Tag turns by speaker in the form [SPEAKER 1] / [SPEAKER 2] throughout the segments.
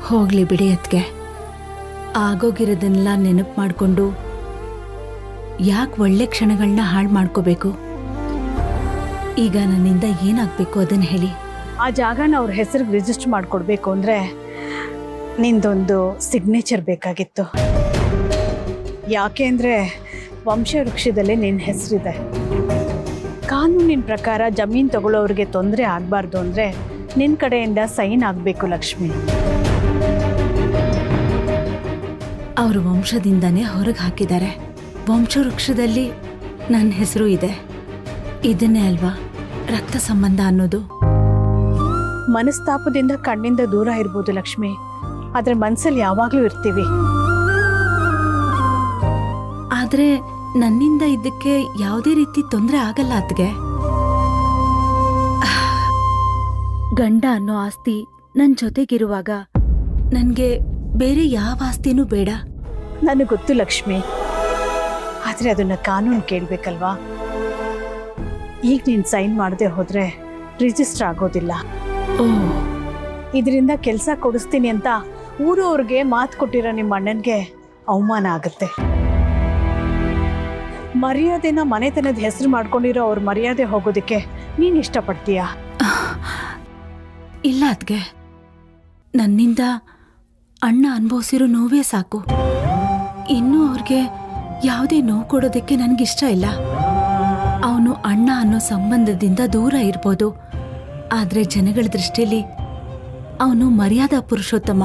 [SPEAKER 1] ಹೋಗ್ಲಿ ಬಿಡಿ ಅತ್ಗೆ. ಆಗೋಗಿರೋದನ್ನೆಲ್ಲ ನೆನಪು ಮಾಡಿಕೊಂಡು ಯಾಕೆ ಒಳ್ಳೆ ಕ್ಷಣಗಳನ್ನ ಹಾಳು ಮಾಡ್ಕೋಬೇಕು? ಈಗ ನನ್ನಿಂದ ಏನಾಗಬೇಕು ಅದನ್ನು ಹೇಳಿ.
[SPEAKER 2] ಆ ಜಾಗನ ಅವ್ರ ಹೆಸರಿಗೆ ರಿಜಿಸ್ಟರ್ ಮಾಡಿಕೊಡ್ಬೇಕು ಅಂದರೆ ನಿಂದೊಂದು ಸಿಗ್ನೇಚರ್ ಬೇಕಾಗಿತ್ತು. ಯಾಕೆ ಅಂದರೆ ವಂಶವೃಕ್ಷದಲ್ಲೇ ನಿನ್ನ ಹೆಸರಿದೆ. ಕಾನೂನಿನ ಪ್ರಕಾರ ಜಮೀನು ತಗೊಳ್ಳೋರಿಗೆ ತೊಂದರೆ ಆಗಬಾರ್ದು ಅಂದರೆ ನಿನ್ನ ಕಡೆಯಿಂದ ಸೈನ್ ಆಗಬೇಕು ಲಕ್ಷ್ಮಿ.
[SPEAKER 1] ಅವ್ರ ವಂಶದಿಂದನೇ ಹೊರಗೆ ಹಾಕಿದ್ದಾರೆ. ವಂಶವೃಕ್ಷದಲ್ಲಿ ನನ್ನ ಹೆಸರು ಇದೆ. ಇದನ್ನೇ ಅಲ್ವಾ ರಕ್ತ ಸಂಬಂಧ ಅನ್ನೋದು.
[SPEAKER 2] ಮನಸ್ತಾಪದಿಂದ ಕಣ್ಣಿಂದ ದೂರ ಇರ್ಬೋದು ಲಕ್ಷ್ಮಿ, ಆದರೆ ಮನಸ್ಸಲ್ಲಿ ಯಾವಾಗಲೂ ಇರ್ತೀವಿ.
[SPEAKER 1] ಆದರೆ ನನ್ನಿಂದ ಇದಕ್ಕೆ ಯಾವುದೇ ರೀತಿ ತೊಂದರೆ ಆಗಲ್ಲ ಅತ್ಗೆ. ಗಂಡ ಅನ್ನೋ ಆಸ್ತಿ ನನ್ನ ಜೊತೆಗಿರುವಾಗ ನನಗೆ ಬೇರೆ ಯಾವ ಆಸ್ತಿನೂ ಬೇಡ.
[SPEAKER 2] ನನಗೆ ಗೊತ್ತು ಲಕ್ಷ್ಮಿ, ಆದರೆ ಅದನ್ನು ಕಾನೂನು ಕೇಳಬೇಕಲ್ವಾ? ಈಗ ನೀನು ಸೈನ್ ಮಾಡದೆ ಹೋದರೆ ರಿಜಿಸ್ಟರ್ ಆಗೋದಿಲ್ಲ. ಇದರಿಂದ ಕೆಲಸ ಕೊಡಿಸ್ತೀನಿ ಅಂತ ಊರವ್ರಿಗೆ ಮಾತು ಕೊಟ್ಟಿರೋ ನಿಮ್ಮ ಅಣ್ಣನಿಗೆ ಅವಮಾನ ಆಗುತ್ತೆ. ಮರ್ಯಾದೆನ ಮನೆತನದ ಹೆಸರು ಮಾಡ್ಕೊಂಡಿರೋ ಅವ್ರ ಮರ್ಯಾದೆ ಹೋಗೋದಕ್ಕೆ ನೀನು ಇಷ್ಟಪಡ್ತೀಯಾ?
[SPEAKER 1] ಇಲ್ಲ ಅದ್ಗೆ, ನನ್ನಿಂದ ಅಣ್ಣ ಅನುಭವಿಸಿರೋ ನೋವೇ ಸಾಕು. ಇನ್ನೂ ಅವ್ರಿಗೆ ಯಾವುದೇ ನೋವು ಕೊಡೋದಕ್ಕೆ ನನಗಿಷ್ಟ ಇಲ್ಲ. ಅವನು ಅಣ್ಣ ಅನ್ನೋ ಸಂಬಂಧದಿಂದ ದೂರ ಇರ್ಬೋದು, ಆದರೆ ಜನಗಳ ದೃಷ್ಟಿಯಲ್ಲಿ ಅವನು ಮರ್ಯಾದಾ ಪುರುಷೋತ್ತಮ.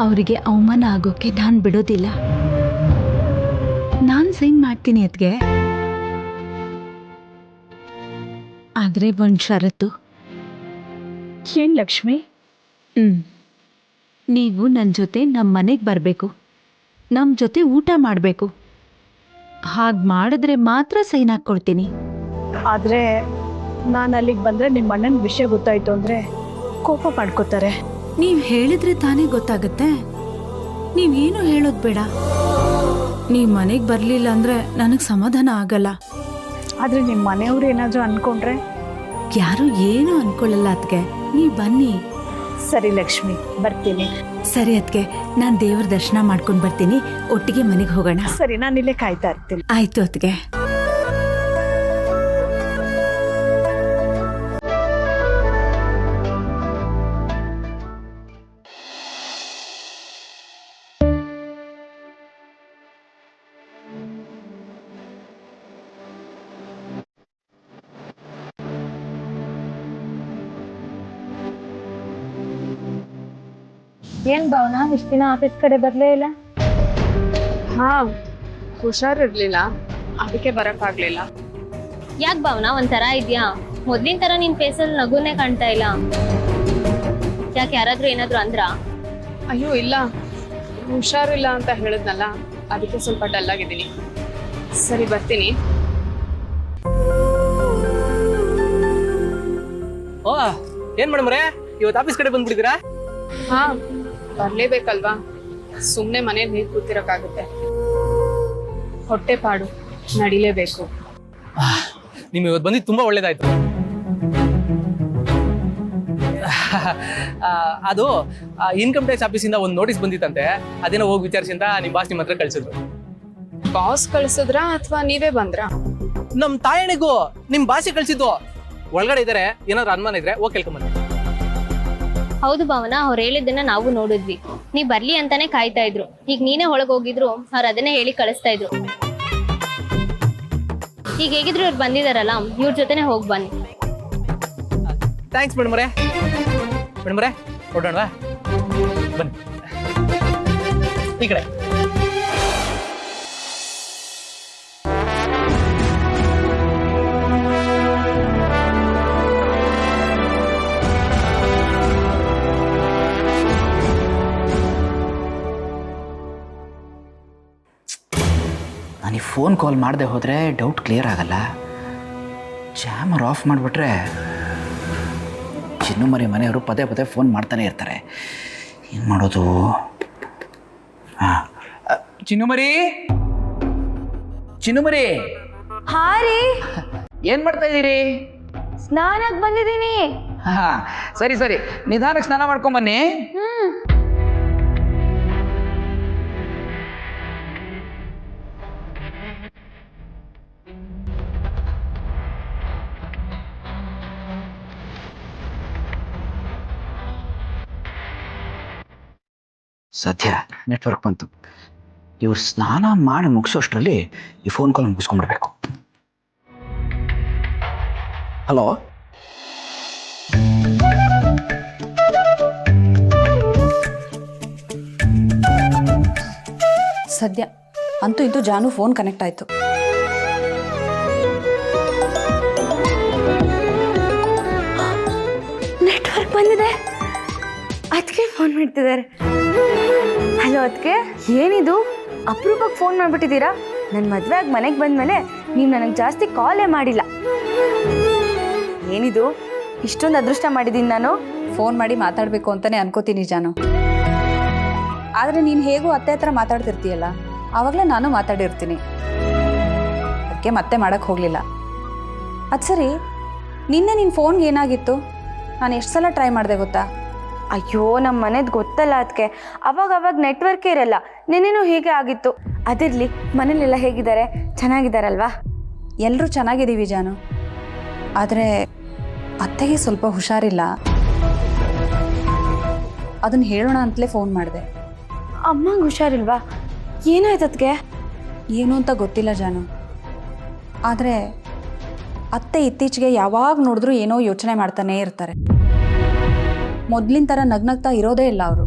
[SPEAKER 1] ಅವರಿಗೆ ಅವಮಾನ ಆಗೋಕೆ ನಾನು ಬಿಡೋದಿಲ್ಲ. ನಾನು ಸೈನ್ ಮಾಡ್ತೀನಿ ಅದ್ಗೆ, ಆದರೆ ಒಂದು ಷರತ್ತು.
[SPEAKER 2] ಏನ್ ಲಕ್ಷ್ಮಿ?
[SPEAKER 1] ನೀವು ನನ್ನ ಜೊತೆ ನಮ್ಮ ಮನೆಗೆ ಬರಬೇಕು, ನಮ್ಮ ಜೊತೆ ಊಟ ಮಾಡಬೇಕು. ಹಾಗೆ ಮಾಡಿದ್ರೆ ಮಾತ್ರ ಸೈನ್ ಹಾಕ್ಕೊಡ್ತೀನಿ.
[SPEAKER 2] ಆದರೆ ನಾನು ಅಲ್ಲಿಗೆ ಬಂದರೆ ನಿಮ್ಮ ಅಣ್ಣನ ವಿಷಯ ಗೊತ್ತಾಯ್ತು ಅಂದರೆ ಕೋಪ ಮಾಡ್ಕೋತಾರೆ.
[SPEAKER 1] ನೀವು ಹೇಳಿದ್ರೆ ತಾನೇ ಗೊತ್ತಾಗತ್ತೆ. ನೀವೇನು ಹೇಳೋದು ಬೇಡ. ನೀವು ಮನೆಗೆ ಬರಲಿಲ್ಲ ಅಂದರೆ ನನಗೆ ಸಮಾಧಾನ ಆಗಲ್ಲ.
[SPEAKER 2] ಆದರೆ ನಿಮ್ಮ ಮನೆಯವರು ಏನಾದರೂ ಅಂದ್ಕೊಂಡ್ರೆ?
[SPEAKER 1] ಯಾರು ಏನೂ ಅನ್ಕೊಳ್ಳಲ್ಲ ಅದ್ಗೆ, ನೀವು ಬನ್ನಿ.
[SPEAKER 2] ಸರಿ ಲಕ್ಷ್ಮಿ, ಬರ್ತೀನಿ.
[SPEAKER 1] ಸರಿ ಅದ್ಗೆ, ನಾನು ದೇವ್ರ ದರ್ಶನ ಮಾಡ್ಕೊಂಡು ಬರ್ತೀನಿ. ಒಟ್ಟಿಗೆ ಮನೆಗೆ ಹೋಗೋಣ.
[SPEAKER 2] ಸರಿ, ನಾನು ಇಲ್ಲೇ ಕಾಯ್ತಾ ಇರ್ತೀನಿ.
[SPEAKER 1] ಆಯ್ತು ಅದ್ಗೆ.
[SPEAKER 3] ಏನ್ ಭಾವನಾ, ಇಷ್ಟ ದಿನ ಆಫೀಸ್ ಕಡೆ ಬರ್ಲೇ ಇಲ್ಲ?
[SPEAKER 4] ಹಾ, ಹುಷಾರಿರ್ಲಿಲ್ಲ, ಅದಕ್ಕೆ ಬರಕ್ಕಾಗ್ಲಿಲ್ಲ.
[SPEAKER 3] ಯಾಕೆ ಭಾವನಾ ಒಂಥರ ಇದ್ಯಾ? ಮೊದ್ಲಿನ ತರ ನಿನ್ ಫೇಸಲ್ಲಿ ನಗುನೇ ಕಾಣ್ತಾ ಇಲ್ಲ. ಯಾಕೆ, ಯಾರಾದ್ರೂ ಏನಾದ್ರು ಅಂದ್ರ?
[SPEAKER 4] ಅಯ್ಯೋ ಇಲ್ಲ, ಹುಷಾರಿಲ್ಲ ಅಂತ ಹೇಳಿದ್ನಲ್ಲ, ಅದಕ್ಕೆ ಸ್ವಲ್ಪ ಡಲ್ ಆಗಿದ್ದೀನಿ. ಸರಿ, ಬರ್ತೀನಿ.
[SPEAKER 5] ಓ, ಏನ್ ಮೇಡಮ್ರೆ ಇವತ್ತು ಆಫೀಸ್ ಕಡೆ ಬಂದ್ಬಿಟ್ಟಿದ್ದೀರಾ?
[SPEAKER 4] ಹಾ, ಬರ್ಲೇಬೇಕಲ್ವಾ, ಸುಮ್ನೆ ಮನೇಲಿ ನೀರು ಕೂತಿರಕ್ಕಾಗುತ್ತೆ. ಹೊಟ್ಟೆ ಪಾಡು, ನಡಿಲೇಬೇಕು.
[SPEAKER 5] ನಿಮ್ ಇವತ್ತು ಬಂದಿದ್ದು ತುಂಬಾ ಒಳ್ಳೇದಾಯ್ತು. ಅದು ಇನ್ಕಮ್ ಟ್ಯಾಕ್ಸ್ ಆಫೀಸಿಂದ ಒಂದು ನೋಟಿಸ್ ಬಂದಿತ್ತಂತೆ, ಅದೇನೋ ಹೋಗಿ ವಿಚಾರಿಸಿ ಅಂತ ನಿಮ್ ಬಾಸ್ ನಿಮ್ಮ ಹತ್ರ ಕಳ್ಸಿದ್ರು.
[SPEAKER 4] ಬಾಸ್ ಕಳ್ಸಿದ್ರಾ ಅಥವಾ ನೀವೇ ಬಂದ್ರಾ?
[SPEAKER 5] ನಮ್ ತಾಯಣಿಗೂ ನಿಮ್ ಬಾಸಿ ಕಳ್ಸಿದ್ದು. ಒಳಗಡೆ ಇದಾರೆ, ಏನಾದ್ರು ಅನುಮಾನ ಇದ್ರೆ ಹೋಗಿ ಕೇಳ್ಕೊಂಬನ್ನಿ.
[SPEAKER 3] ಹೌದು ಭಾವನಾ, ಅವ್ರು ಹೇಳಿದ್ದನ್ನ ನಾವು ನೋಡಿದ್ವಿ. ನೀ ಬರ್ಲಿ ಅಂತಾನೆ ಕಾಯ್ತಾ ಇದ್ರು. ಈಗ ನೀನೇ ಒಳಗ್ ಹೋಗಿದ್ರು, ಅವ್ರು ಅದನ್ನೇ ಹೇಳಿ ಕಳಿಸ್ತಾ ಇದ್ರು. ಈಗ ಹೇಗಿದ್ರು ಇವ್ರು ಬಂದಿದಾರಲ್ಲ, ಇವ್ರ ಜೊತೆನೆ ಹೋಗಿ ಬನ್ನಿ.
[SPEAKER 5] ಥ್ಯಾಂಕ್ಸ್ ಮೇಡಮ್ರೆ. ಮೇಡಮ್ರೆ ಹೊರಡೋಣವಾ? ಬನ್ನಿ ಈ ಕಡೆ.
[SPEAKER 6] ನನಗೆ ಫೋನ್ ಕಾಲ್ ಮಾಡದೆ ಹೋದರೆ ಡೌಟ್ ಕ್ಲಿಯರ್ ಆಗಲ್ಲ. ಜಾಮರ್ ಆಫ್ ಮಾಡಿಬಿಟ್ರೆ ಚಿನ್ನು ಮರಿ ಮನೆಯವರು ಪದೇ ಪದೇ ಫೋನ್ ಮಾಡ್ತಾನೆ ಇರ್ತಾರೆ. ಏನು ಮಾಡೋದು? ಹಾಂ, ಚಿನ್ನುಮರಿ, ಚಿನ್ನುಮರಿ.
[SPEAKER 3] ಹಾ ರೀ,
[SPEAKER 6] ಏನು ಮಾಡ್ತಾ ಇದ್ದೀರಿ?
[SPEAKER 3] ಸ್ನಾನಕ್ಕೆ ಬಂದಿದ್ದೀನಿ.
[SPEAKER 6] ಹಾಂ ಸರಿ ಸರಿ, ನಿಧಾನಕ್ಕೆ ಸ್ನಾನ ಮಾಡ್ಕೊಂಬನ್ನಿ. ಸದ್ಯ ನೆಟ್ವರ್ಕ್ ಬಂತು. ಇವ್ರು ಸ್ನಾನ ಮಾಡಿ ಮುಗಿಸೋಷ್ಟರಲ್ಲಿ ಈ ಫೋನ್ ಕಾಲ್ ಮುಗಿಸ್ಕೊಂಡ್ಬಿಡ್ಬೇಕು. ಹಲೋ,
[SPEAKER 7] ಸದ್ಯ ಅಂತೂ ಇಂತೂ ಜಾನು ಫೋನ್ ಕನೆಕ್ಟ್ ಆಯಿತು.
[SPEAKER 8] ನೆಟ್ವರ್ಕ್ ಬಂದಿದೆ. ಅದಕ್ಕೆ ಫೋನ್ ಮಾಡ್ತಿದ್ದಾರೆ. ಹಲೋ ಅದಕ್ಕೆ, ಏನಿದು ಅಪರೂಪಕ್ಕೆ ಫೋನ್ ಮಾಡಿಬಿಟ್ಟಿದ್ದೀರಾ? ನನ್ನ ಮದುವೆ ಆಗಿ ಮನೆಗೆ ಬಂದಮೇಲೆ ನೀವು ನನಗೆ ಜಾಸ್ತಿ ಕಾಲೇ ಮಾಡಿಲ್ಲ. ಏನಿದು ಇಷ್ಟೊಂದು ಅದೃಷ್ಟ ಮಾಡಿದ್ದೀನಿ ನಾನು?
[SPEAKER 7] ಫೋನ್ ಮಾಡಿ ಮಾತಾಡಬೇಕು ಅಂತಲೇ ಅನ್ಕೋತೀನಿ ಜಾನು. ಆದರೆ ನೀನು ಹೇಗೂ ಅತ್ತೆ ಹತ್ರ ಮಾತಾಡ್ತಿರ್ತೀಯಲ್ಲ, ಆವಾಗಲೇ ನಾನು ಮಾತಾಡಿರ್ತೀನಿ. ಅದಕ್ಕೆ ಮತ್ತೆ ಮಾಡೋಕ್ಕೆ ಹೋಗಲಿಲ್ಲ. ಅದು ಸರಿ, ನಿನ್ನೆ ನಿನ್ನ ಫೋನ್ಗೆ ಏನಾಗಿತ್ತು? ನಾನು ಎಷ್ಟು ಸಲ ಟ್ರೈ ಮಾಡಿದೆ ಗೊತ್ತಾ?
[SPEAKER 8] ಅಯ್ಯೋ, ನಮ್ಮ ಮನೇದು ಗೊತ್ತಲ್ಲ ಅದಕ್ಕೆ, ಅವಾಗ ನೆಟ್ವರ್ಕೇ ಇರಲ್ಲ. ನಿನ್ನೆನೂ ಹೀಗೆ ಆಗಿತ್ತು. ಅದಿರಲಿ, ಮನೇಲೆಲ್ಲ ಹೇಗಿದ್ದಾರೆ? ಚೆನ್ನಾಗಿದ್ದಾರಲ್ವಾ?
[SPEAKER 7] ಎಲ್ಲರೂ ಚೆನ್ನಾಗಿದ್ದೀವಿ ಜಾನು. ಆದರೆ ಅತ್ತೆಗೆ ಸ್ವಲ್ಪ ಹುಷಾರಿಲ್ಲ. ಅದನ್ನು ಹೇಳೋಣ ಅಂತಲೇ ಫೋನ್ ಮಾಡಿದೆ.
[SPEAKER 8] ಅಮ್ಮಂಗೆ ಹುಷಾರಿಲ್ವಾ? ಏನಾಯ್ತು ಅದಕ್ಕೆ?
[SPEAKER 7] ಏನು ಅಂತ ಗೊತ್ತಿಲ್ಲ ಜಾನು. ಆದರೆ ಅತ್ತೆ ಇತ್ತೀಚೆಗೆ ಯಾವಾಗ ನೋಡಿದ್ರೂ ಏನೋ ಯೋಚನೆ ಮಾಡ್ತಾನೇ ಇರ್ತಾರೆ. ಮೊದಲಿನ ಥರ ನಗ್ನಗ್ತಾ ಇರೋದೇ ಇಲ್ಲ ಅವರು.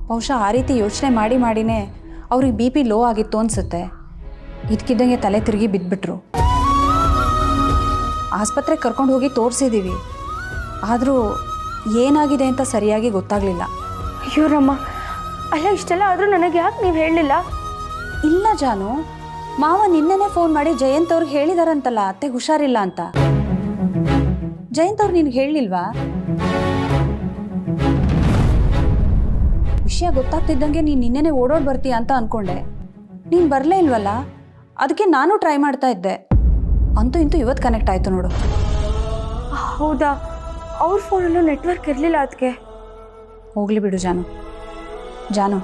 [SPEAKER 7] ಬಹುಶಃ ಆ ರೀತಿ ಯೋಚನೆ ಮಾಡಿನೇ ಅವ್ರಿಗೆ BP ಲೋ ಆಗಿತ್ತು ಅನಿಸುತ್ತೆ. ಇದಕ್ಕಿದ್ದಂಗೆ ತಲೆ ತಿರುಗಿ ಬಿದ್ದುಬಿಟ್ರು. ಆಸ್ಪತ್ರೆಗೆ ಕರ್ಕೊಂಡು ಹೋಗಿ ತೋರಿಸಿದ್ದೀವಿ. ಆದರೂ ಏನಾಗಿದೆ ಅಂತ ಸರಿಯಾಗಿ ಗೊತ್ತಾಗಲಿಲ್ಲ.
[SPEAKER 8] ಅಯ್ಯೋ ರಮ್ಮ, ಅಲ್ಲ ಇಷ್ಟೆಲ್ಲ ಆದರೂ ನನಗೆ ಯಾಕೆ ನೀವು ಹೇಳಲಿಲ್ಲ?
[SPEAKER 7] ಇಲ್ಲ ಜಾನು, ಮಾವ ನಿನ್ನೆನೇ ಫೋನ್ ಮಾಡಿ ಜಯಂತ್ ಅವ್ರಿಗೆ ಹೇಳಿದಾರಂತಲ್ಲ ಅತ್ತೆಗೆ ಹುಷಾರಿಲ್ಲ ಅಂತ. ಜಯಂತ್ ಅವ್ರು ನಿನ್ಗೆ ಹೇಳಲಿಲ್ವಾ? ವಿಷಯ ಗೊತ್ತಾಗ್ತಿದ್ದಂಗೆ ನೀನು ನಿನ್ನೆನೇ ಓಡೋಡಿ ಬರ್ತೀಯ ಅಂತ ಅಂದ್ಕೊಂಡೆ. ನೀನು ಬರಲೇ ಇಲ್ವಲ್ಲ, ಅದಕ್ಕೆ ನಾನು ಟ್ರೈ ಮಾಡ್ತಾ ಇದ್ದೆ. ಅಂತೂ ಇಂತೂ ಇವತ್ತು ಕನೆಕ್ಟ್ ಆಯಿತು ನೋಡು.
[SPEAKER 8] ಹೌದಾ? ಅವ್ರ ಫೋನಲ್ಲೂ ನೆಟ್ವರ್ಕ್ ಇರಲಿಲ್ಲ ಅದಕ್ಕೆ.
[SPEAKER 7] ಹೋಗಲಿ ಬಿಡು ಜಾನು. ಜಾನು,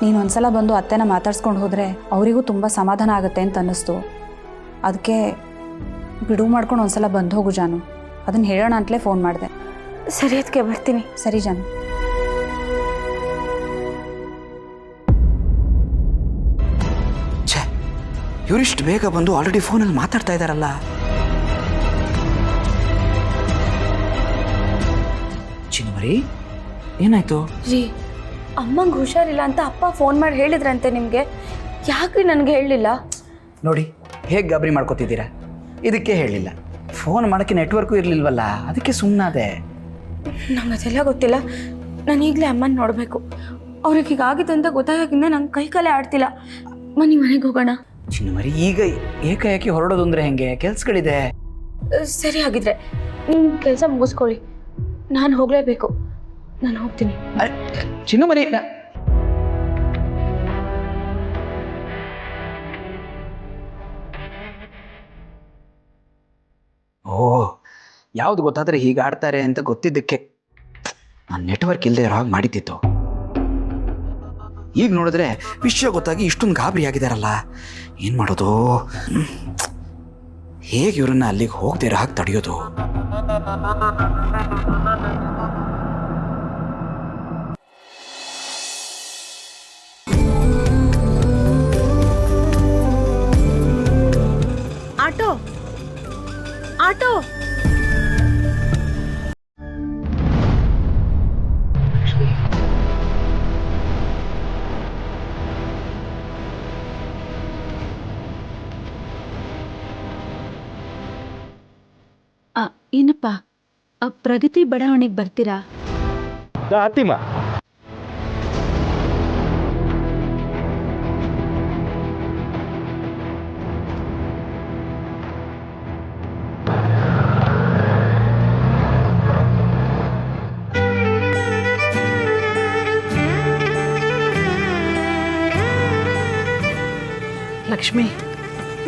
[SPEAKER 7] ನೀನು ಒಂದ್ಸಲ ಬಂದು ಅತ್ತೆನ ಮಾತಾಡ್ಸ್ಕೊಂಡು ಹೋದರೆ ಅವರಿಗೂ ತುಂಬ ಸಮಾಧಾನ ಆಗುತ್ತೆ ಅಂತ ಅನ್ನಿಸ್ತು. ಅದಕ್ಕೆ ಬಿಡುವು ಮಾಡ್ಕೊಂಡು ಒಂದ್ಸಲ ಬಂದು ಹೋಗು ಜಾನು. ಅದನ್ನು ಹೇಳೋಣ ಅಂತಲೇ ಫೋನ್ ಮಾಡಿದೆ.
[SPEAKER 8] ಸರಿ ಅದಕ್ಕೆ ಬರ್ತೀನಿ.
[SPEAKER 7] ಸರಿ ಜಾನು.
[SPEAKER 6] ಛೇ, ಇವರಿಷ್ಟು ಬೇಗ ಬಂದು ಆಲ್ರೆಡಿ ಫೋನಲ್ಲಿ ಮಾತಾಡ್ತಾ ಇದ್ದಾರಲ್ಲ. ಚಿನ್ನಮರಿ, ಏನಾಯ್ತು?
[SPEAKER 8] ರೀ, ಅಮ್ಮಂಗೆ ಹುಷಾರಿಲ್ಲ ಅಂತ ಅಪ್ಪ ಫೋನ್ ಮಾಡಿ ಹೇಳಿದ್ರಂತೆ ನಿಮಗೆ. ಯಾಕ್ರಿ ನನಗೆ ಹೇಳಲಿಲ್ಲ?
[SPEAKER 6] ನೋಡಿ ಹೇಗೆ ಗಾಬರಿ ಮಾಡ್ಕೋತಿದ್ದೀರಾ. ಇದಕ್ಕೆ ಹೇಳಿಲ್ಲ, ಫೋನ್ ಮಾಡೋಕ್ಕೆ ನೆಟ್ವರ್ಕು ಇರಲಿಲ್ವಲ್ಲ, ಅದಕ್ಕೆ ಸುಮ್ಮನಾದೆ.
[SPEAKER 8] ನಂಗೆ ಅದೆಲ್ಲ ಗೊತ್ತಿಲ್ಲ. ನಾನು ಈಗಲೇ ಅಮ್ಮನ ನೋಡಬೇಕು. ಅವ್ರಿಗೆ ಹೀಗಾಗಿತ್ತು ಅಂತ ಗೊತ್ತಾಗಿಂದ ನಂಗೆ ಕೈ ಕಾಲೇ ಆಡ್ತಿಲ್ಲ. ಮನೆಗೆ ಹೋಗೋಣ.
[SPEAKER 6] ಚಿನ್ನಮರಿ, ಈಗ ಏಕಾಏಕಿ ಹೊರಡೋದು ಅಂದರೆ ಹೆಂಗೆ? ಕೆಲ್ಸಗಳಿದೆ.
[SPEAKER 8] ಸರಿ ಆಗಿದ್ರೆ ನಿಮ್ಮ ಕೆಲಸ ಮುಗಿಸ್ಕೊಳ್ಳಿ. ನಾನು ಹೋಗಲೇಬೇಕು. ನಾನು ಹೋಗ್ತೀನಿ.
[SPEAKER 6] ಚಿನ್ನಮರಿ, ಓ, ಯಾವ್ದು ಗೊತ್ತಾದರೆ ಹೀಗೆ ಆಡ್ತಾರೆ ಅಂತ ಗೊತ್ತಿದ್ದಕ್ಕೆ ನಾನು ನೆಟ್ವರ್ಕ್ ಇಲ್ಲದೆ ಇರೋ ಹಾಗೆ ಮಾಡಿದ್ದಿತ್ತು. ಈಗ ನೋಡಿದ್ರೆ ವಿಷಯ ಗೊತ್ತಾಗಿ ಇಷ್ಟೊಂದು ಗಾಬರಿ ಆಗಿದಾರಲ್ಲ, ಏನು ಮಾಡೋದು? ಹೇಗೆ ಇವ್ರನ್ನ ಅಲ್ಲಿಗೆ ಹೋಗದಿರೋ ಹಾಗೆ ತಡೆಯೋದು?
[SPEAKER 2] ಆಟೋ ಆಟೋ
[SPEAKER 1] ಏನಪ್ಪ, ಪ್ರಗತಿ ಬಡಾವಣೆಗೆ ಬರ್ತೀರಾ?
[SPEAKER 9] ಆತಿಮಾ,
[SPEAKER 2] ಲಕ್ಷ್ಮಿ,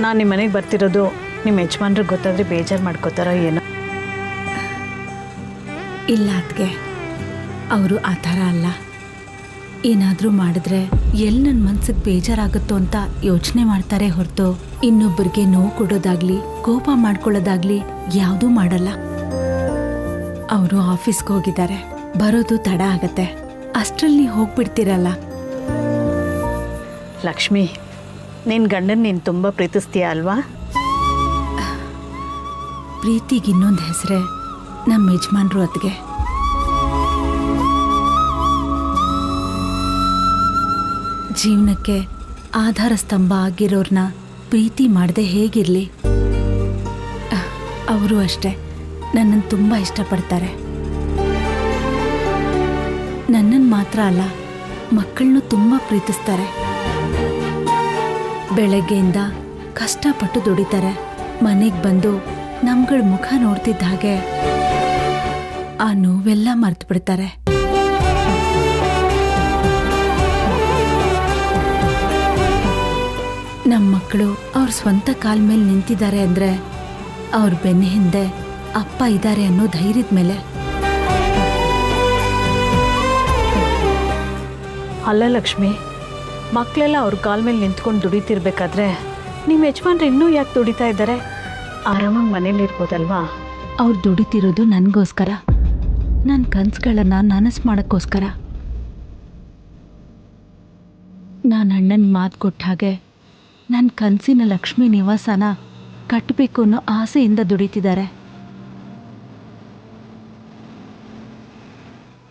[SPEAKER 2] ನಾನು ನಿಮ್ಮ ಮನೆಗೆ ಬರ್ತಿರೋದು ನಿಮ್ಮ ಯಜಮಾನ್ರಿಗೆ ಗೊತ್ತಾದರೆ ಬೇಜಾರು ಮಾಡ್ಕೋತಾರೋ ಏನೋ.
[SPEAKER 1] ಇಲ್ಲ ಅದಕ್ಕೆ ಅವರು ಆ ಥರ ಅಲ್ಲ. ಏನಾದರೂ ಮಾಡಿದ್ರೆ ಎಲ್ಲಿ ನನ್ನ ಮನ್ಸಿಗೆ ಬೇಜಾರಾಗುತ್ತೋ ಅಂತ ಯೋಚನೆ ಮಾಡ್ತಾರೆ ಹೊರತು ಇನ್ನೊಬ್ಬರಿಗೆ ನೋವು ಕೊಡೋದಾಗ್ಲಿ ಕೋಪ ಮಾಡ್ಕೊಳ್ಳೋದಾಗ್ಲಿ ಯಾವುದೂ ಮಾಡಲ್ಲ. ಅವರು ಆಫೀಸ್ಗೆ ಹೋಗಿದ್ದಾರೆ, ಬರೋದು ತಡ ಆಗತ್ತೆ, ಅಷ್ಟರಲ್ಲಿ ಹೋಗ್ಬಿಡ್ತೀರಲ್ಲ.
[SPEAKER 2] ಲಕ್ಷ್ಮಿ, ನಿನ್ನ ಗಂಡನ ನೀನು ತುಂಬ ಪ್ರೀತಿಸ್ತೀಯ ಅಲ್ವಾ?
[SPEAKER 1] ಪ್ರೀತಿಗೆ ಇನ್ನೊಂದು ಹೆಸರೇ ನಮ್ಮ ಯಜಮಾನ್ರು ಅತ್ತಿಗೆ. ಜೀವನಕ್ಕೆ ಆಧಾರ ಸ್ತಂಭ ಆಗಿರೋರ್ನ ಪ್ರೀತಿ ಮಾಡದೆ ಹೇಗಿರಲಿ? ಅವರು ಅಷ್ಟೇ ನನ್ನನ್ನು ತುಂಬ ಇಷ್ಟಪಡ್ತಾರೆ. ನನ್ನನ್ನು ಮಾತ್ರ ಅಲ್ಲ, ಮಕ್ಕಳನ್ನು ತುಂಬ ಪ್ರೀತಿಸ್ತಾರೆ. ಬೆಳಗ್ಗೆಯಿಂದ ಕಷ್ಟಪಟ್ಟು ದುಡಿತಾರೆ. ಮನೆಗೆ ಬಂದು ನಮ್ಗಳ ಮುಖ ನೋಡ್ತಿದ್ದ ಹಾಗೆ ಆ ನೋವೆಲ್ಲ ಮರ್ತು ಬಿಡ್ತಾರೆ. ನಮ್ಮ ಮಕ್ಕಳು ಅವ್ರ ಸ್ವಂತ ಕಾಲ ಮೇಲೆ ನಿಂತಿದ್ದಾರೆ ಅಂದರೆ ಅವ್ರ ಬೆನ್ನ ಹಿಂದೆ ಅಪ್ಪ ಇದ್ದಾರೆ ಅನ್ನೋ ಧೈರ್ಯದ ಮೇಲೆ.
[SPEAKER 2] ಅಲ್ಲ ಲಕ್ಷ್ಮಿ, ಮಕ್ಕಳೆಲ್ಲ ಅವ್ರ ಕಾಲ ಮೇಲೆ ನಿಂತ್ಕೊಂಡು ದುಡಿತಿರ್ಬೇಕಾದ್ರೆ ನಿಮ್ಮ ಯಜಮಾನ್ರು ಇನ್ನೂ ಯಾಕೆ ದುಡಿತಾ ಇದ್ದಾರೆ? ಆರಾಮಾಗಿ ಮನೇಲಿರ್ಬೋದಲ್ವಾ?
[SPEAKER 1] ಅವ್ರು ದುಡಿತಿರೋದು ನನಗೋಸ್ಕರ, ನನ್ನ ಕನಸುಗಳನ್ನು ನನಸು ಮಾಡೋಕ್ಕೋಸ್ಕರ. ನಾನು ಅಣ್ಣನ ಮಾತು ಕೊಟ್ಟ ಹಾಗೆ ನನ್ನ ಕನಸಿನ ಲಕ್ಷ್ಮೀ ನಿವಾಸನ ಕಟ್ಟಬೇಕು ಅನ್ನೋ ಆಸೆಯಿಂದ ದುಡಿತಿದ್ದಾರೆ.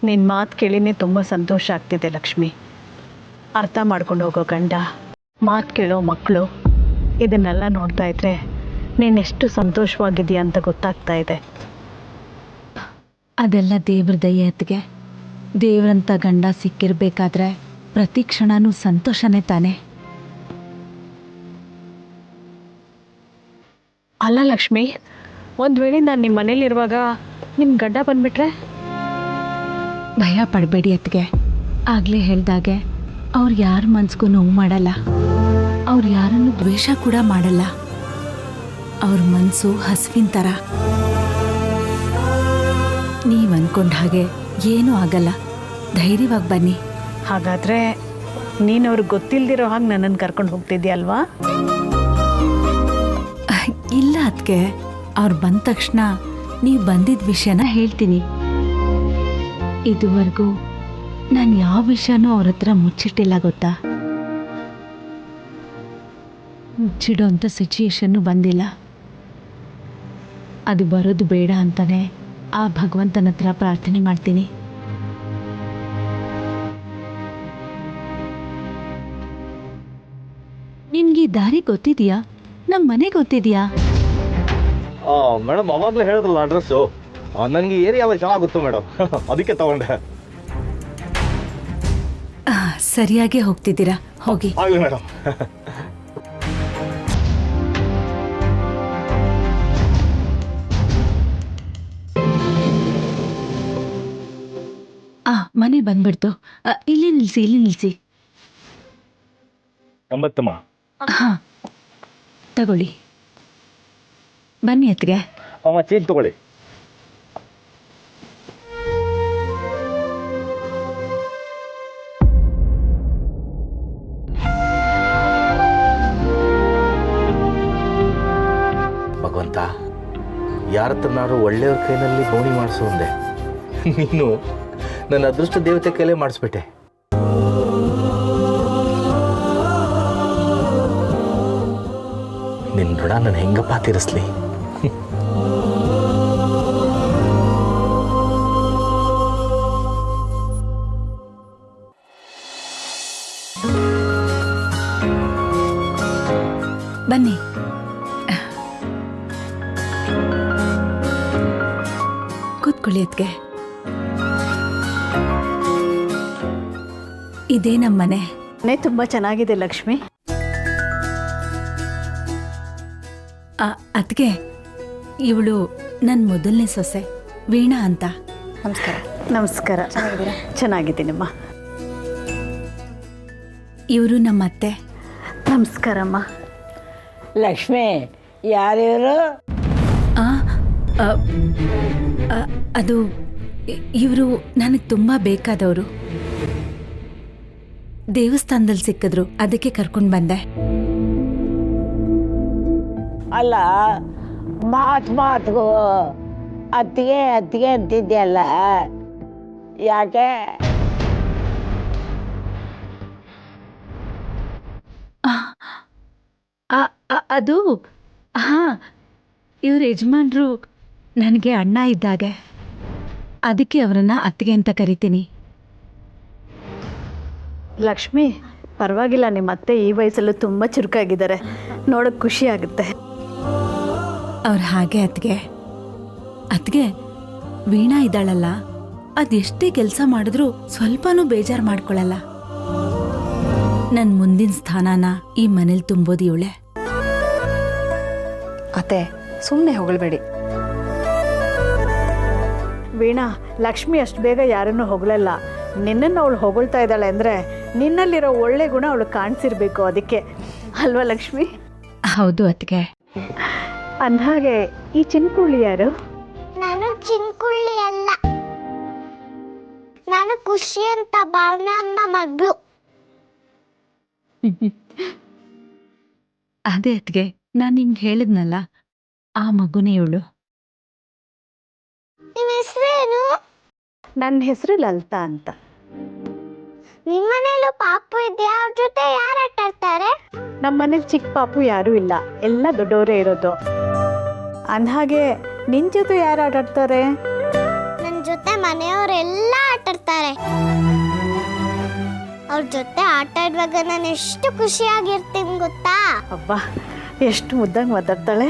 [SPEAKER 2] ನಿನ್ನ ಮಾತು ಕೇಳಿನೇ ತುಂಬ ಸಂತೋಷ ಆಗ್ತಿದೆ ಲಕ್ಷ್ಮಿ. ಅರ್ಥ ಮಾಡ್ಕೊಂಡು ಹೋಗೋ ಗಂಡ, ಮಾತು ಕೇಳೋ ಮಕ್ಕಳು, ಇದನ್ನೆಲ್ಲ ನೋಡ್ತಾ ಇದ್ರೆ ನೀನೆಷ್ಟು ಸಂತೋಷವಾಗಿದೆಯಾ ಅಂತ ಗೊತ್ತಾಗ್ತಾ ಇದೆ.
[SPEAKER 1] ಅದೆಲ್ಲ ದೇವ್ರ ದಯೆಗೆ. ದೇವ್ರಂಥ ಗಂಡ ಸಿಕ್ಕಿರ್ಬೇಕಾದ್ರೆ ಪ್ರತಿ ಕ್ಷಣನೂ ಸಂತೋಷನೇ ತಾನೆ.
[SPEAKER 2] ಅಲ್ಲ ಲಕ್ಷ್ಮಿ, ಒಂದು ವೇಳೆ ನಾನು ನಿಮ್ಮ ಮನೇಲಿರುವಾಗ ನಿಮ್ಮ ಗಂಡ ಬಂದುಬಿಟ್ರೆ?
[SPEAKER 1] ಭಯ ಪಡಬೇಡಿ ಅತ್ತಿಗೆ. ಆಗಲೇ ಹೇಳ್ದಾಗೆ ಅವ್ರು ಯಾರ ಮನ್ಸಿಗೂ ನೋವು ಮಾಡಲ್ಲ, ಅವ್ರು ಯಾರನ್ನು ದ್ವೇಷ ಕೂಡ ಮಾಡಲ್ಲ. ಅವ್ರ ಮನಸ್ಸು ಹಸುವಿನ ಥರ. ನೀವು ಅಂದ್ಕೊಂಡ ಹಾಗೆ ಏನೂ ಆಗಲ್ಲ, ಧೈರ್ಯವಾಗಿ ಬನ್ನಿ.
[SPEAKER 2] ಹಾಗಾದರೆ ನೀನು ಅವ್ರಿಗೆ ಗೊತ್ತಿಲ್ಲದಿರೋ ಹಾಗೆ ನನ್ನನ್ನು ಕರ್ಕೊಂಡು ಹೋಗ್ತಿದ್ಯಲ್ವಾ?
[SPEAKER 1] ಇಲ್ಲ ಅದಕ್ಕೆ, ಅವ್ರು ಬಂದ ತಕ್ಷಣ ನೀವು ಬಂದಿದ್ದ ವಿಷಯನ ಹೇಳ್ತೀನಿ. ಇದುವರೆಗೂ ನಾನು ಯಾವ ವಿಷಯನೂ ಅವ್ರ ಹತ್ರ ಮುಚ್ಚಿಟ್ಟಿಲ್ಲ ಗೊತ್ತಾ. ಮುಚ್ಚಿಡೋಂಥ ಸಿಚುಯೇಷನ್ನು ಬಂದಿಲ್ಲ. ಅದು ಬರೋದು ಬೇಡ ಅಂತಾನೆ ಆ ಭಗವಂತನ ಹತ್ರ ಪ್ರಾರ್ಥನೆ ಮಾಡ್ತೀನಿ. ನಿನ್ಗೆ ದಾರಿ ಗೊತ್ತಿದೆಯಾ? ನಮ್ಮ ಮನೆ ಗೊತ್ತಿದೆಯಾ?
[SPEAKER 9] ಮೇಡಮ್ ಅವಾಗಲೇ ಹೇಳಿದ್ರಲ್ಲ ಅಡ್ರೆಸ್ಸು, ನನಗೆ ಏರಿಯಾ ಎಲ್ಲ ಚೆನ್ನಾಗಿ ಗೊತ್ತು ಮೇಡಮ್, ಅದಕ್ಕೆ ತಗೊಂಡೆ.
[SPEAKER 1] ಸರಿಯಾಗಿ ಹೋಗ್ತಿದ್ದೀರಾ, ಹೋಗಿ.
[SPEAKER 9] ಆಗಲಿ ಮೇಡಮ್.
[SPEAKER 1] ಮನೆ ಬಂದ್ಬಿಡ್ತು. ಇಲ್ಲಿ ನಿಲ್ಲಿಸಿ, ಇಲ್ಲಿ ನಿಲ್ಲಿಸಿ.
[SPEAKER 9] ಎಂಬತ್ತಮ್ಮ.
[SPEAKER 1] ಹಾಂ, ತಗೊಳ್ಳಿ. ಬನ್ನಿ ಅತ್ತಿಗೆ.
[SPEAKER 9] ಅಮ್ಮ ಚೇಂಜ್ ತಗೊಳ್ಳಿ.
[SPEAKER 10] ಭಗವಂತ, ಯಾರತ್ರನಾರು ಒಳ್ಳೆಯವ್ರ ಕೈನಲ್ಲಿ ಗೋಣಿ ಮಾಡಿಸು ಅಂದೆ, ನೀನು ನನ್ನ ಅದೃಷ್ಟ ದೇವತೆ ಕೈಲೇ ಮಾಡಿಸ್ಬಿಟ್ಟೆ. ನಿನ್ನ ಋಣ ನಾನು ಹೆಂಗಪ್ಪ ತೀರಿಸ್ಲಿ?
[SPEAKER 1] ಬನ್ನಿ. ಕೂತ್ಕೊಳ್ಳಿ ಅದ್ಕೆ. ಇದೇ ನಮ್ಮ ಮನೆ.
[SPEAKER 2] ಮನೆ ತುಂಬ ಚೆನ್ನಾಗಿದೆ ಲಕ್ಷ್ಮಿ.
[SPEAKER 1] ಅದ್ಕೆ ಇವಳು ನನ್ನ ಮೊದಲನೇ ಸೊಸೆ, ವೀಣಾ ಅಂತ.
[SPEAKER 7] ನಮಸ್ಕಾರ.
[SPEAKER 2] ನಮಸ್ಕಾರ. ಚೆನ್ನಾಗಿದ್ದೀನಮ್ಮ.
[SPEAKER 1] ಇವರು ನಮ್ಮ ಅತ್ತೆ.
[SPEAKER 2] ನಮಸ್ಕಾರಮ್ಮ.
[SPEAKER 11] ಲಕ್ಷ್ಮಿ, ಯಾರ್ಯಾರು?
[SPEAKER 1] ಅದು ಇವರು ನನಗೆ ತುಂಬಾ ಬೇಕಾದವರು. ದೇವಸ್ಥಾನದಲ್ಲಿ ಸಿಕ್ಕಿದ್ರು, ಅದಕ್ಕೆ ಕರ್ಕೊಂಡು ಬಂದೆ.
[SPEAKER 11] ಅಲ್ಲ, ಮಾತಿಗೂ ಅತ್ತಿಗೆ ಅತ್ತಿಗೆ ಅಂತಿದ್ಯಲ್ಲ, ಯಾಕೆ?
[SPEAKER 1] ಅದು ಹಾ, ಇವ್ರ ಯಜಮಾನ್ರು ನನಗೆ ಅಣ್ಣ ಇದ್ದಾಗೆ, ಅದಕ್ಕೆ ಅವರನ್ನ ಅತ್ತಿಗೆ ಅಂತ ಕರಿತೀನಿ.
[SPEAKER 2] ಲಕ್ಷ್ಮಿ, ಪರವಾಗಿಲ್ಲ, ನಿಮ್ಮ ಅತ್ತೆ ಈ ವಯಸ್ಸಲ್ಲೂ ತುಂಬ ಚುರುಕಾಗಿದ್ದಾರೆ, ನೋಡೋಕೆ ಖುಷಿ ಆಗುತ್ತೆ.
[SPEAKER 1] ಅವ್ರು ಹಾಗೆ ಅತ್ತಿಗೆ. ಅತ್ತಿಗೆ, ವೀಣಾ ಇದ್ದಾಳಲ್ಲ, ಅದೆಷ್ಟೇ ಕೆಲಸ ಮಾಡಿದ್ರೂ ಸ್ವಲ್ಪನೂ ಬೇಜಾರು ಮಾಡ್ಕೊಳ್ಳಲ್ಲ. ನನ್ನ ಮುಂದಿನ ಸ್ಥಾನನ ಈ ಮನೇಲಿ ತುಂಬೋದು ಇವಳೆ.
[SPEAKER 7] ಅತ್ತೆ, ಸುಮ್ಮನೆ ಹೊಗಳ್ಬೇಡಿ.
[SPEAKER 2] ವೀಣಾ, ಲಕ್ಷ್ಮಿ ಅಷ್ಟು ಬೇಗ ಯಾರನ್ನೂ ಹೊಗಳಲ್ಲ. ನಿನ್ನನ್ನು ಅವಳು ಹೊಗಳ್ತಾ ಇದ್ದಾಳೆ ಅಂದರೆ ನಿನ್ನಲ್ಲಿರೋ ಒಳ್ಳೆ ಗುಣ ಅವಳು ಕಾಣಿಸಿರ್ಬೇಕು, ಅದಕ್ಕೆ ಅಲ್ವಾ ಲಕ್ಷ್ಮಿ?
[SPEAKER 1] ಹೌದು ಅತ್ತಿಗೆ.
[SPEAKER 2] ಅಂದಹಾಗೆ ಈ ಚಿನ್ಕುಳ್ಳಿ ಯಾರು?
[SPEAKER 12] ನಾನು ಚಿನ್ಕುಳ್ಳಿ ಅಲ್ಲ, ನಾನು ಖುಷಿ ಅಂತ ಭಾವನಾ ಅಮ್ಮ ಮಗಳು.
[SPEAKER 1] ಅದೇ ಅತ್ತಿಗೆ, ನಾನು ನಿಮ್ಗೆ ಹೇಳಿದ್ನಲ್ಲ, ಆ ಮಗುನೇ ಇವಳು.
[SPEAKER 12] ನಿಮ್ಮ ಹೆಸರೇನು?
[SPEAKER 2] ನನ್ನ ಹೆಸರು ಲಲಿತಾ ಅಂತ.
[SPEAKER 12] ನಿಮ್ಮ ಮನೇಲೂ ಪಾಪು ಇದೆಯಾ? ಅವ್ರ ಜೊತೆ ಯಾರು ಆಟ ಆಡ್ತಾರೆ?
[SPEAKER 2] ನಮ್ಮ ಮನೇಲಿ ಚಿಕ್ಕ ಪಾಪು ಯಾರೂ ಇಲ್ಲ, ಎಲ್ಲ ದೊಡ್ಡವರೇ ಇರೋದು. ಅಂದಹಾಗೆ ನಿನ್ನ ಜೊತೆ ಯಾರು ಆಟ ಆಡ್ತಾರೆ?
[SPEAKER 12] ನನ್ನ ಜೊತೆ ಮನೆಯವರೆಲ್ಲ ಆಟ ಆಡ್ತಾರೆ. ಅವ್ರ ಜೊತೆ ಆಟ ಆಡುವಾಗ ನಾನು ಎಷ್ಟು ಖುಷಿಯಾಗಿರ್ತೀನಿ ಗೊತ್ತಾ?
[SPEAKER 2] ಅಬ್ಬಾ, ಎಷ್ಟು ಮುದ್ದಾಗಿ ಮಾತಾಡ್ತಾಳೆ.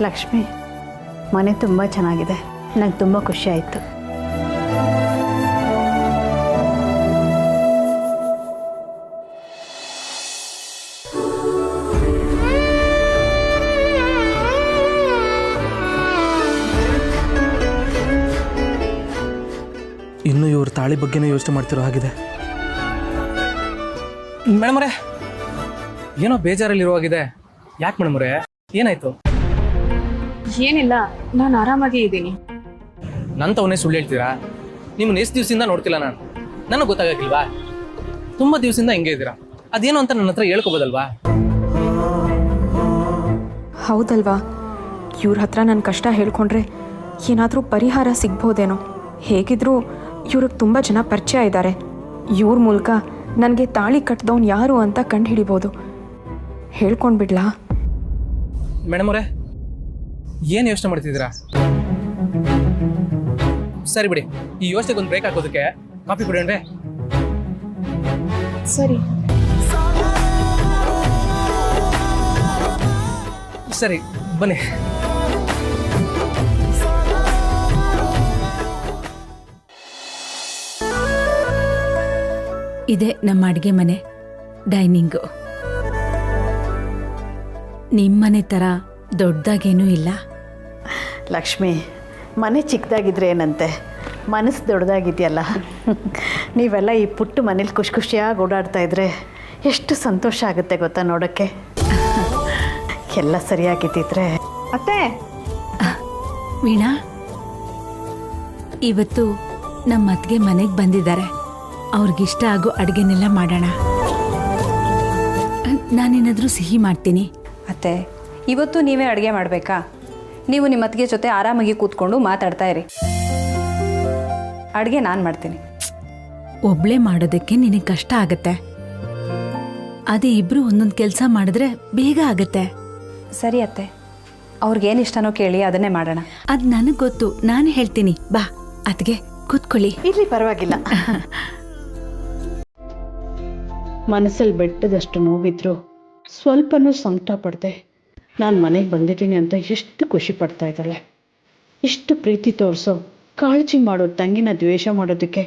[SPEAKER 2] ಲಕ್ಷ್ಮಿ, ಮನೆ ತುಂಬ ಚೆನ್ನಾಗಿದೆ, ನಂಗೆ ತುಂಬ ಖುಷಿ ಆಯಿತು.
[SPEAKER 5] ಇನ್ನು ಇವ್ರ ತಾಳಿ ಬಗ್ಗೆನೇ ಯೋಚನೆ ಮಾಡ್ತಿರೋ ಹಾಗಿದೆ. ಮೇಡಮರೇ, ಏನೋ ಬೇಜಾರಲ್ಲಿರುವಾಗಿದೆ. ಯಾಕೆ ಮೇಡಮರೇ, ಏನಾಯ್ತು?
[SPEAKER 4] ಏನಿಲ್ಲ, ನಾನು ಆರಾಮಾಗಿ ಇದ್ದೀನಿ.
[SPEAKER 5] ನನ್ನ ತವನೇ ಸುಳ್ಳು ಹೇಳ್ತೀರಾ? ನಿಮ್ಮನ್ನ ಎಷ್ಟು ದಿವಸದಿಂದ ನೋಡ್ತಿಲ್ಲ ನಾನು, ನನಗೆ ಗೊತ್ತಾಗಕ್ಕಿಲ್ವಾ? ತುಂಬ ದಿವಸದಿಂದ ಹಿಂಗೆ ಇದ್ದೀರಾ, ಅದೇನು ಅಂತ ನನ್ನ ಹತ್ರ ಹೇಳ್ಕೊಬೋದಲ್ವಾ?
[SPEAKER 13] ಹೌದಲ್ವಾ, ಇವ್ರ ಹತ್ರ ನನ್ನ ಕಷ್ಟ ಹೇಳ್ಕೊಂಡ್ರೆ ಏನಾದರೂ ಪರಿಹಾರ ಸಿಗ್ಬೋದೇನೋ. ಹೇಗಿದ್ರೂ ಇವ್ರಿಗೆ ತುಂಬ ಜನ ಪರಿಚಯ ಇದ್ದಾರೆ. ಇವ್ರ ಮೂಲಕ ನನಗೆ ತಾಳಿ ಕಟ್ಟಿದವನು ಯಾರು ಅಂತ ಕಂಡು ಹಿಡಿಬೋದು. ಹೇಳ್ಕೊಂಡ್ಬಿಡ್ಲಾ?
[SPEAKER 5] ಮೇಡಮರೇ, ಏನು ಯೋಚನೆ ಮಾಡ್ತಿದ್ದೀರಾ? ಸರಿ ಬಿಡಿ, ಈ ಯೋಚನೆಗೆ ಒಂದು ಬ್ರೇಕ್ ಹಾಕೋದಕ್ಕೆ ಕಾಫಿ ಕುಡಿಯೋಣ್ರೆ?
[SPEAKER 4] ಸರಿ
[SPEAKER 5] ಸರಿ, ಬನ್ನಿ.
[SPEAKER 1] ಇದೇ ನಮ್ಮ ಅಡುಗೆ ಮನೆ, ಡೈನಿಂಗು. ನಿಮ್ಮನೆ ಥರ ದೊಡ್ಡದಾಗೇನೂ ಇಲ್ಲ.
[SPEAKER 2] ಲಕ್ಷ್ಮಿ, ಮನೆ ಚಿಕ್ಕದಾಗಿದ್ರೆ ಏನಂತೆ, ಮನಸ್ಸು ದೊಡ್ಡದಾಗಿದೆಯಲ್ಲ. ನೀವೆಲ್ಲ ಈ ಪುಟ್ಟ ಮನೇಲಿ ಖುಷಿ ಖುಷಿಯಾಗಿ ಓಡಾಡ್ತಾ ಇದ್ರೆ ಎಷ್ಟು ಸಂತೋಷ ಆಗುತ್ತೆ ಗೊತ್ತಾ ನೋಡೋಕ್ಕೆ. ಎಲ್ಲ ಸರಿಯಾಗಿದ್ದಿದ್ರೆ.
[SPEAKER 4] ಅತ್ತೆ,
[SPEAKER 1] ವೀಣಾ, ಇವತ್ತು ನಮ್ಮ ಅತ್ತಿಗೆ ಮನೆಗೆ ಬಂದಿದ್ದಾರೆ. ಅವ್ರಿಗಿಷ್ಟ ಆಗೋ ಅಡುಗೆನೆಲ್ಲ ಮಾಡೋಣ. ನಾನೇನಾದರೂ ಸಿಹಿ ಮಾಡ್ತೀನಿ.
[SPEAKER 7] ಅತ್ತೆ, ಇವತ್ತು ನೀವೇ ಅಡುಗೆ ಮಾಡಬೇಕಾ? ನೀವು ನಿಮ್ಮ ಅತ್ತಿಗೆ ಜೊತೆ ಆರಾಮಾಗಿ ಕೂತ್ಕೊಂಡು ಮಾತಾಡ್ತಾ ಇರಿ. ಅಡುಗೆ ನಾನು ಮಾಡ್ತೀನಿ.
[SPEAKER 1] ಒಬ್ಳೇ ಮಾಡೋದಕ್ಕೆ ನಿನಗೆ ಕಷ್ಟ ಆಗತ್ತೆ. ಅದೇ ಇಬ್ರು ಒಂದೊಂದು ಕೆಲಸ ಮಾಡಿದ್ರೆ ಬೇಗ ಆಗತ್ತೆ.
[SPEAKER 7] ಸರಿ ಅತ್ತೆ, ಅವ್ರಿಗೇನು ಇಷ್ಟನೋ ಕೇಳಿ ಅದನ್ನೇ ಮಾಡೋಣ.
[SPEAKER 1] ಅದು ನನಗೆ ಗೊತ್ತು, ನಾನು ಹೇಳ್ತೀನಿ. ಬಾ ಅತ್ತಿಗೆ, ಕೂತ್ಕೊಳ್ಳಿ.
[SPEAKER 2] ಇಲ್ಲಿ ಪರವಾಗಿಲ್ಲ. ಮನಸ್ಸಲ್ಲಿ ಬೆಟ್ಟದಷ್ಟು ನೋವಿದ್ರು ಸ್ವಲ್ಪನೂ ಸಂಕಟ ಪಡ್ದೆ ನಾನು ಮನೆಗೆ ಬಂದಿದ್ದೀನಿ ಅಂತ ಎಷ್ಟು ಖುಷಿ ಪಡ್ತಾ ಇದ್ದಾಳೆ. ಇಷ್ಟು ಪ್ರೀತಿ ತೋರಿಸೋ, ಕಾಳಜಿ ಮಾಡೋ ತಂಗಿನ ದ್ವೇಷ ಮಾಡೋದಕ್ಕೆ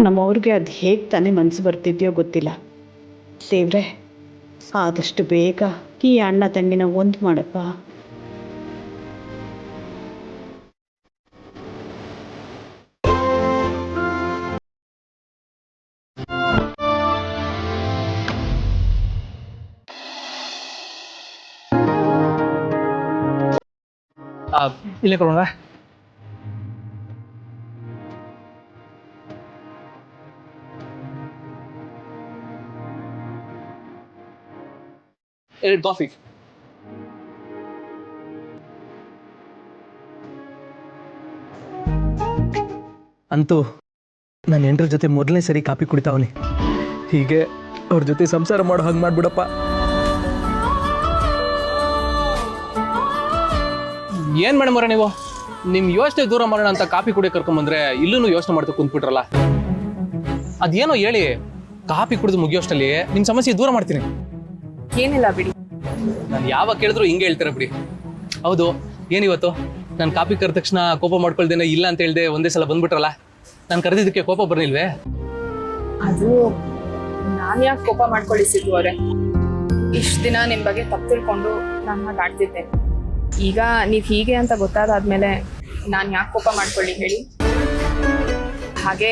[SPEAKER 2] ನಮ್ಮವ್ರಿಗೆ ಅದು ಹೇಗೆ ತಾನೇ ಮನಸ್ಸು ಬರ್ತಿದ್ಯೋ ಗೊತ್ತಿಲ್ಲ. ದೇವ್ರೆ, ಆದಷ್ಟು ಬೇಗ ಈ ಅಣ್ಣ ತಂಗಿನ ಒಂದು ಮಾಡಪ್ಪ.
[SPEAKER 5] ಇಲ್ಲೇ ಕೊಡೋಣ. ಎರಡು ಕಾಫಿ. ಅಂತೂ ನನ್ನ ಹೆಂಡ್ರ ಜೊತೆ ಮೊದಲನೇ ಸರಿ ಕಾಫಿ ಕುಡಿತಾವನಿ. ಹೀಗೆ ಅವ್ರ ಜೊತೆ ಸಂಸಾರ ಮಾಡೋ ಹಾಗೆ ಮಾಡ್ಬಿಡಪ್ಪ. ಏನ್ ಮೇಡಮ್ ಅವರೇ ನೀವು ನಿಮ್ ಯೋಚನೆ ದೂರ ಮಾಡೋಣ ಅಂತ ಕಾಫಿ ಕುಡಿಯೋ ಕರ್ಕೊಂಬಂದ್ರೆ ಇಲ್ಲೂ ಯೋಚನೆ ಮಾಡ್ತಾ ಕುಂತ್ಬಿಟ್ರಲ್ಲ. ಅದೇನೋ ಹೇಳಿ, ಕಾಫಿ ಕುಡಿದು ಮುಗಿಯೋಷ್ಟಲ್ಲಿ ನಿಮ್ ಸಮಸ್ಯೆ ದೂರ ಮಾಡ್ತೀನಿ.
[SPEAKER 4] ಏನಿಲ್ಲ ಬಿಡಿ.
[SPEAKER 5] ನಾನು ಯಾವಾಗ ಕೇಳಿದ್ರು ಹಿಂಗೆ ಹೇಳ್ತಾರೆ ಬಿಡಿ. ಹೌದು, ಏನಿವತ್ತು ನಾನು ಕಾಫಿ ಕರೆದ ತಕ್ಷಣ ಕೋಪ ಮಾಡ್ಕೊಳ್ದೇನೆ ಇಲ್ಲ ಅಂತ ಹೇಳ್ದೆ ಒಂದೇ ಸಲ ಬಂದ್ಬಿಟ್ರಲ್ಲ. ನಾನು ಕರೆದಿದ್ದಕ್ಕೆ ಕೋಪ ಬರ್ನಿಲ್ವೇ?
[SPEAKER 4] ಅದು ನಾನು ಯಾಕೆ ಕೋಪ ಮಾಡ್ಕೊಳ್ಳಿ ಸಿದ್ದು ಅವರೇ, ಇಷ್ಟು ದಿನ ನಿಮ್ಮ ಬಗ್ಗೆ ತಪ್ಪು ತಿಳ್ಕೊಂಡು ನಾನು ಹಾಗೆ ಆಡ್ತಿದ್ದೆ. ಈಗ ನೀವು ಹೀಗೆ ಅಂತ ಗೊತ್ತಾದಾದ್ಮೇಲೆ ನಾನು ಯಾಕೆ ಕೋಪ ಮಾಡ್ಕೊಳ್ಳಿ ಹೇಳಿ. ಹಾಗೆ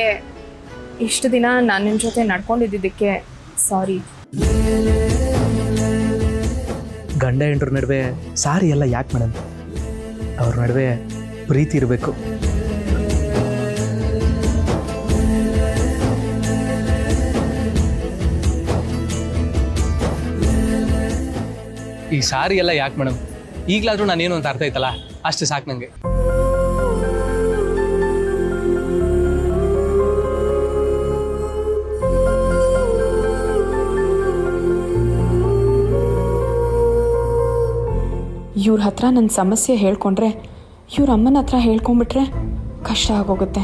[SPEAKER 4] ಇಷ್ಟು ದಿನ ನಾನು ನಿಮ್ಮ ಜೊತೆ ನಡ್ಕೊಂಡಿದ್ದಕ್ಕೆ ಸಾರಿ.
[SPEAKER 5] ಗಂಡ ಹೆಂಡ್ರ ನಡುವೆ ಸಾರಿ ಎಲ್ಲ ಯಾಕೆ ಮೇಡಮ್? ಅವ್ರ ನಡುವೆ ಪ್ರೀತಿ ಇರಬೇಕು. ಈ ಸಾರಿ ಎಲ್ಲ ಯಾಕೆ ಮೇಡಮ್? ಈಗಲಾದ್ರೂ ನಾನೇನು ಅಂತ ಅರ್ಥ ಆಯ್ತಲ್ಲ, ಅಷ್ಟು ಸಾಕು ನನಗೆ.
[SPEAKER 13] ಇವ್ರ ಹತ್ರ ನನ್ನ ಸಮಸ್ಯೆ ಹೇಳ್ಕೊಂಡ್ರೆ, ಇವ್ರ ಅಮ್ಮನ ಹತ್ರ ಹೇಳ್ಕೊಂಡ್ಬಿಟ್ರೆ ಕಷ್ಟ ಆಗೋಗುತ್ತೆ.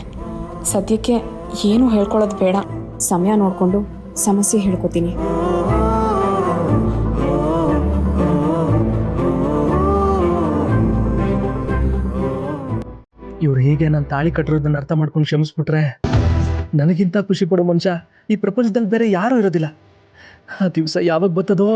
[SPEAKER 13] ಸದ್ಯಕ್ಕೆ ಏನೂ ಹೇಳ್ಕೊಳ್ಳೋದು ಬೇಡ, ಸಮಯ ನೋಡಿಕೊಂಡು ಸಮಸ್ಯೆ ಹೇಳ್ಕೊತೀನಿ.
[SPEAKER 5] ಇವ್ರು ಹೀಗೆ ನಾನು ತಾಳಿ ಕಟ್ಟಿರೋದನ್ನ ಅರ್ಥ ಮಾಡ್ಕೊಂಡು ಕ್ಷಮಿಸ್ಬಿಟ್ರೆ ನನಗಿಂತ ಖುಷಿ ಪಡೋ ಮನುಷ್ಯ ಈ ಪ್ರಪಂಚದಲ್ಲಿ ಬೇರೆ ಯಾರೂ ಇರೋದಿಲ್ಲ. ಆ ದಿವಸ ಯಾವಾಗ ಬರ್ತದೋ